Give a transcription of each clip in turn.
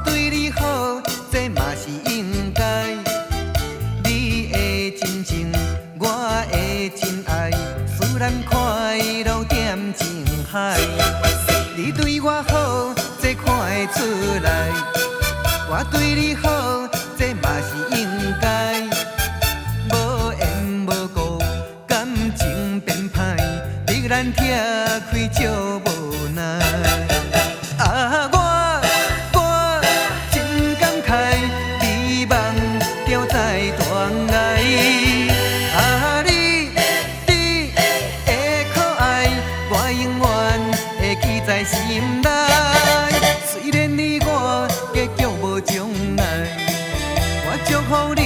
对你好，这嘛是应该。你的真情，我的真爱，使咱快乐点情海。你对我好，这看会出来。我对你好，这嘛是应该。无缘无故，感情变歹，逼咱拆开笑无奈。啊，我真感慨，美梦掉在断崖。啊，你的可爱，我永远会记在心内。虽然你我结局无将来，我祝福你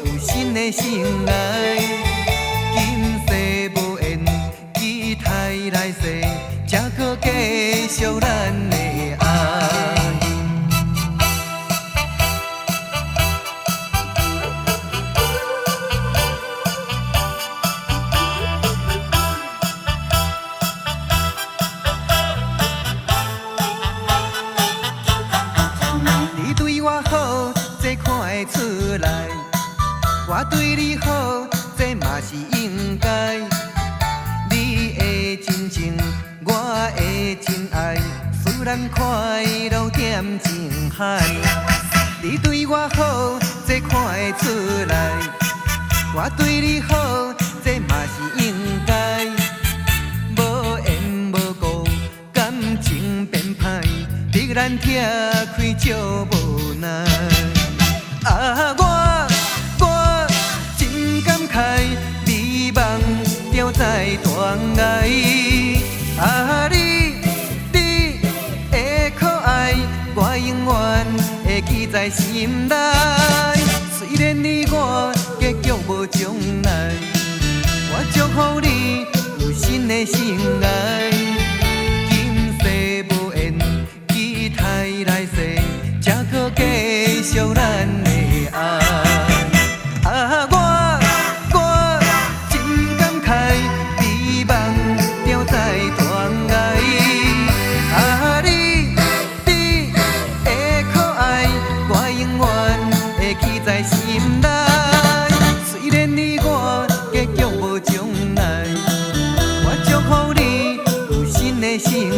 有新的心爱。今世无缘，期待来世，才可继续咱的爱。你对我好，这看会出来。我对你好，这嘛是应该。你的真情，我的真爱，使咱快乐点情海。你对我好，这看会出来。我对你好，这嘛是应该。无缘无故，感情变歹，逼咱拆开笑无奈。啊，我真感慨，美梦掉在断崖。啊，你的可爱，我永远会记在心内。虽然你我结局无将来，我祝福你有新的心爱。今世无缘，期待来世，才可继续咱的爱。啊，我真感慨，美梦掉在断崖。啊，你的可爱，我永远会记在心内。虽然你我结局无将来，我祝福你有新的心